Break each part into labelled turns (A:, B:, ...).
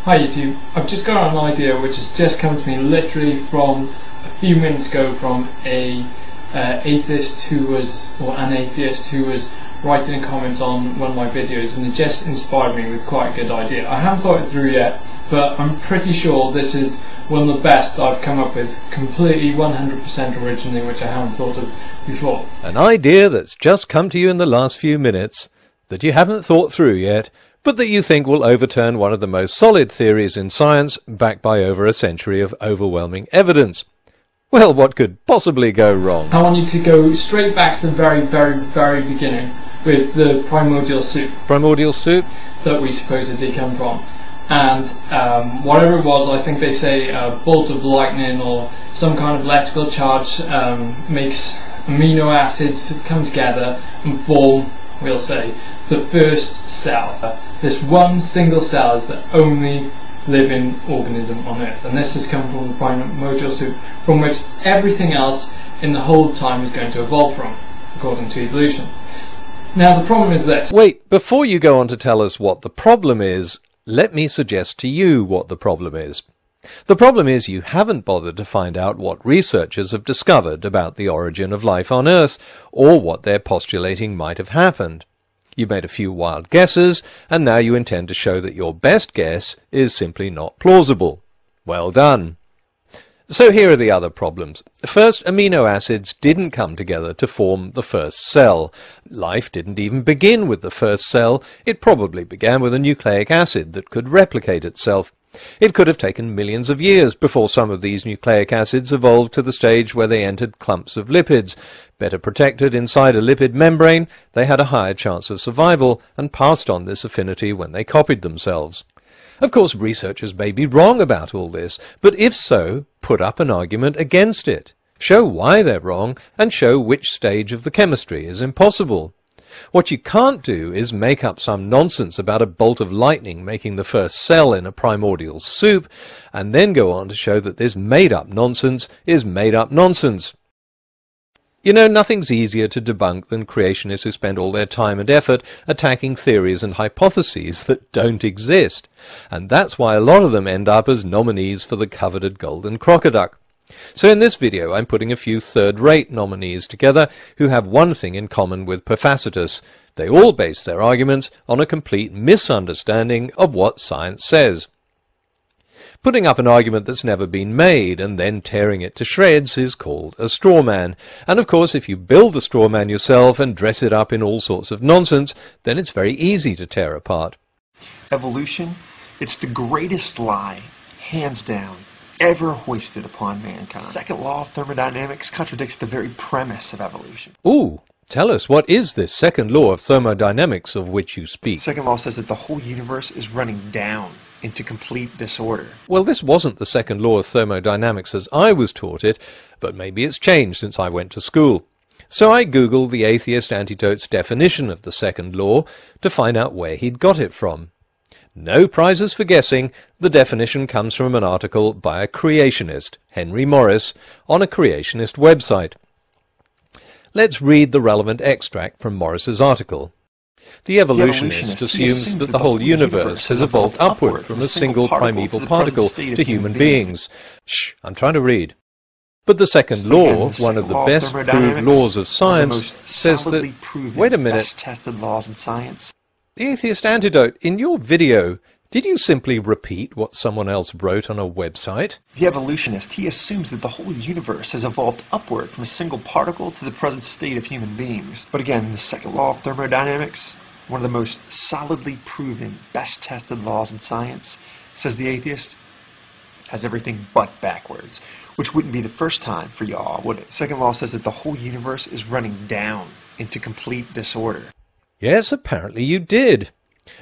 A: Hi YouTube, I've just got an idea which has just come to me literally from a few minutes ago from an atheist who was writing a comment on one of my videos, and it just inspired me with quite a good idea. I haven't thought it through yet, but I'm pretty sure this is one of the best I've come up with, completely 100% originally, which I haven't thought of before.
B: An idea that's just come to you in the last few minutes, that you haven't thought through yet, but that you think will overturn one of the most solid theories in science, backed by over a century of overwhelming evidence. Well, what could possibly go wrong?
A: I want you to go straight back to the very beginning with the primordial soup.
B: Primordial soup?
A: That we supposedly come from. And whatever it was, I think they say a bolt of lightning or some kind of electrical charge makes amino acids to come together and form, we'll say, the first cell. This one single cell is the only living organism on Earth, and this has come from the primordial soup, from which everything else in the whole time is going to evolve from, according to evolution. Now the problem is this.
B: Wait, before you go on to tell us what the problem is, let me suggest to you what the problem is. The problem is you haven't bothered to find out what researchers have discovered about the origin of life on Earth, or what they're postulating might have happened. You've made a few wild guesses, and now you intend to show that your best guess is simply not plausible. Well done. So here are the other problems. First, amino acids didn't come together to form the first cell. Life didn't even begin with the first cell. It probably began with a nucleic acid that could replicate itself. It could have taken millions of years before some of these nucleic acids evolved to the stage where they entered clumps of lipids. Better protected inside a lipid membrane, they had a higher chance of survival and passed on this affinity when they copied themselves. Of course, researchers may be wrong about all this, but if so, put up an argument against it. Show why they're wrong, and show which stage of the chemistry is impossible. What you can't do is make up some nonsense about a bolt of lightning making the first cell in a primordial soup, and then go on to show that this made-up nonsense is made-up nonsense. You know, nothing's easier to debunk than creationists who spend all their time and effort attacking theories and hypotheses that don't exist, and that's why a lot of them end up as nominees for the coveted Golden Crocoduck. So in this video I'm putting a few third-rate nominees together who have one thing in common with Perfacetus. They all base their arguments on a complete misunderstanding of what science says. Putting up an argument that's never been made and then tearing it to shreds is called a straw man. And of course, if you build the straw man yourself and dress it up in all sorts of nonsense, then it's very easy to tear apart.
C: Evolution, it's the greatest lie, hands down, ever hoisted upon mankind. The second law of thermodynamics contradicts the very premise of evolution.
B: Ooh, tell us, what is this second law of thermodynamics of which you speak?
C: The second law says that the whole universe is running down into complete disorder.
B: Well, this wasn't the second law of thermodynamics as I was taught it, but maybe it's changed since I went to school. So I googled the TheAtheistAntidote's definition of the second law to find out where he'd got it from. No prizes for guessing. The definition comes from an article by a creationist, Henry Morris, on a creationist website. Let's read the relevant extract from Morris's article. The evolutionist assumes that the whole universe has evolved upward from a single primeval particle to human beings. Shh, I'm trying to read. But the second law, one of the best proved laws of science, says that... Wait a minute.
C: Best-tested laws in science.
B: The Atheist Antidote, in your video, did you simply repeat what someone else wrote on a website?
C: The evolutionist, he assumes that the whole universe has evolved upward from a single particle to the present state of human beings. But again, the second law of thermodynamics, one of the most solidly proven, best-tested laws in science, says the atheist has everything but backwards, which wouldn't be the first time for y'all, would it? Second law says that the whole universe is running down into complete disorder.
B: Yes, apparently you did.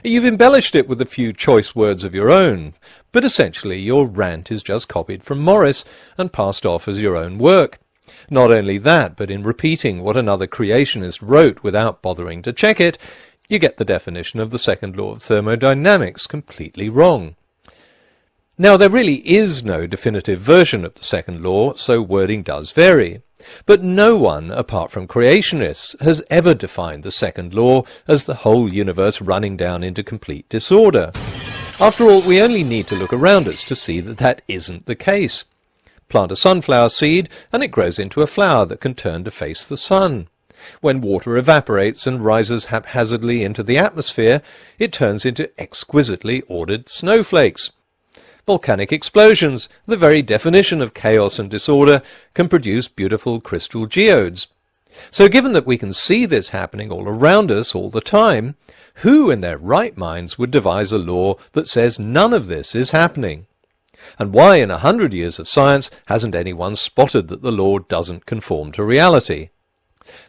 B: You've embellished it with a few choice words of your own, but essentially your rant is just copied from Morris and passed off as your own work. Not only that, but in repeating what another creationist wrote without bothering to check it, you get the definition of the second law of thermodynamics completely wrong. Now, there really is no definitive version of the second law, so wording does vary. But no one, apart from creationists, has ever defined the second law as the whole universe running down into complete disorder. After all, we only need to look around us to see that that isn't the case. Plant a sunflower seed and it grows into a flower that can turn to face the sun. When water evaporates and rises haphazardly into the atmosphere, it turns into exquisitely ordered snowflakes. Volcanic explosions, the very definition of chaos and disorder, can produce beautiful crystal geodes. So given that we can see this happening all around us all the time, who in their right minds would devise a law that says none of this is happening? And why in 100 years of science hasn't anyone spotted that the law doesn't conform to reality?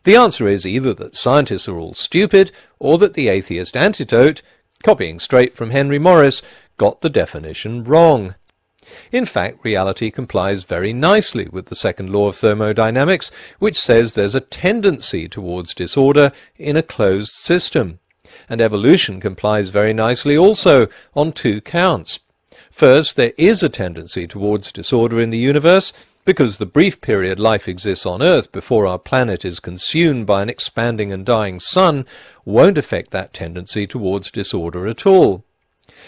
B: The answer is either that scientists are all stupid, or that the atheist antidote, copying straight from Henry Morris, got the definition wrong. In fact, reality complies very nicely with the second law of thermodynamics, which says there's a tendency towards disorder in a closed system. And evolution complies very nicely also on two counts. First, there is a tendency towards disorder in the universe, because the brief period life exists on Earth before our planet is consumed by an expanding and dying sun won't affect that tendency towards disorder at all.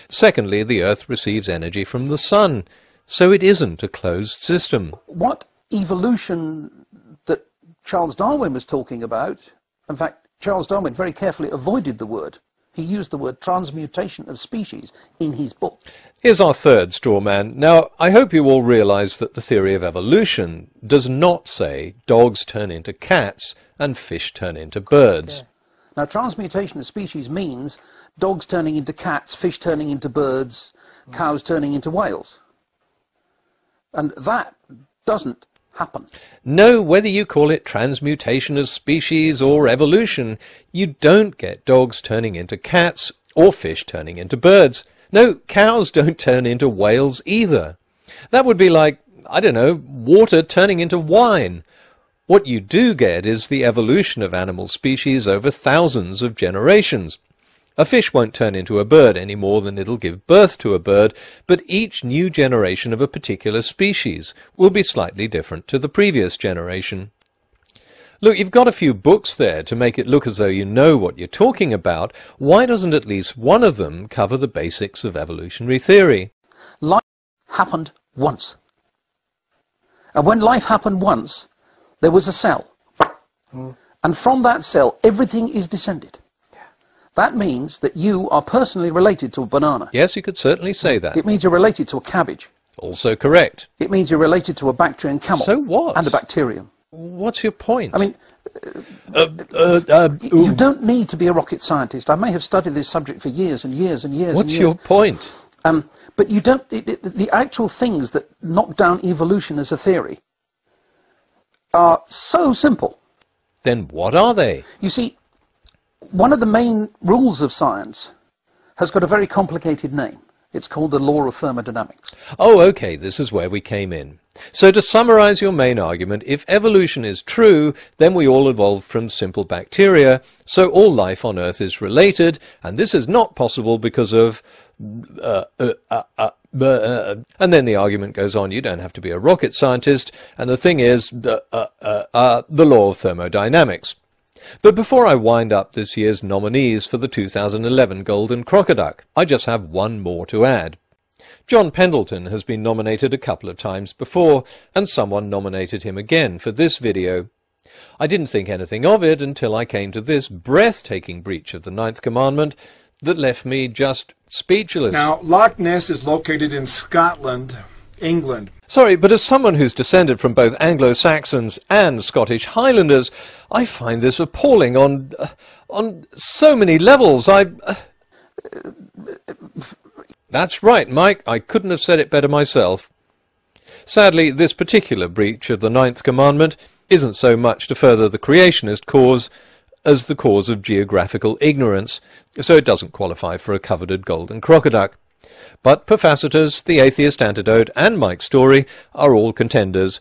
B: Secondly, the Earth receives energy from the sun, so it isn't a closed system.
D: What evolution that Charles Darwin was talking about, in fact, Charles Darwin very carefully avoided the word. He used the word transmutation of species in his book.
B: Here's our third straw man. Now, I hope you all realise that the theory of evolution does not say dogs turn into cats and fish turn into birds.
D: Okay. Now, transmutation of species means dogs turning into cats, fish turning into birds, cows turning into whales. And that doesn't happen.
B: No, whether you call it transmutation of species or evolution, you don't get dogs turning into cats or fish turning into birds. No, cows don't turn into whales either. That would be like, I don't know, water turning into wine. What you do get is the evolution of animal species over thousands of generations. A fish won't turn into a bird any more than it'll give birth to a bird, but each new generation of a particular species will be slightly different to the previous generation. Look, you've got a few books there to make it look as though you know what you're talking about. Why doesn't at least one of them cover the basics of evolutionary theory?
D: Life happened once. And when life happened once, there was a cell. And from that cell, everything is descended. That means that you are personally related to a banana.
B: Yes, you could certainly say that.
D: It means you're related to a cabbage.
B: Also correct.
D: It means you're related to a Bactrian camel.
B: So what?
D: And a bacterium.
B: What's your point?
D: I mean, you don't need to be a rocket scientist. I may have studied this subject for years and years and years.
B: What's your point?
D: But you don't. The actual things that knock down evolution as a theory are so simple.
B: Then what are they?
D: You see, one of the main rules of science has got a very complicated name. It's called the law of thermodynamics.
B: Oh, okay, this is where we came in. So to summarize your main argument, if evolution is true, then we all evolved from simple bacteria, so all life on Earth is related, and this is not possible because of... and then the argument goes on, you don't have to be a rocket scientist, and the thing is, the law of thermodynamics. But before I wind up this year's nominees for the 2011 Golden Crocoduck, I just have one more to add. John Pendleton has been nominated a couple of times before, and someone nominated him again for this video. I didn't think anything of it until I came to this breathtaking breach of the 9th commandment that left me just speechless.
E: Now, Loch Ness is located in Scotland, England.
B: Sorry, but as someone who's descended from both Anglo-Saxons and Scottish Highlanders, I find this appalling on so many levels. That's right, Mike, I couldn't have said it better myself. Sadly, this particular breach of the 9th commandment isn't so much to further the creationist cause as the cause of geographical ignorance, so it doesn't qualify for a coveted Golden Crocoduck. But Perfacetus, The Atheist Antidote, and Mike's Story are all contenders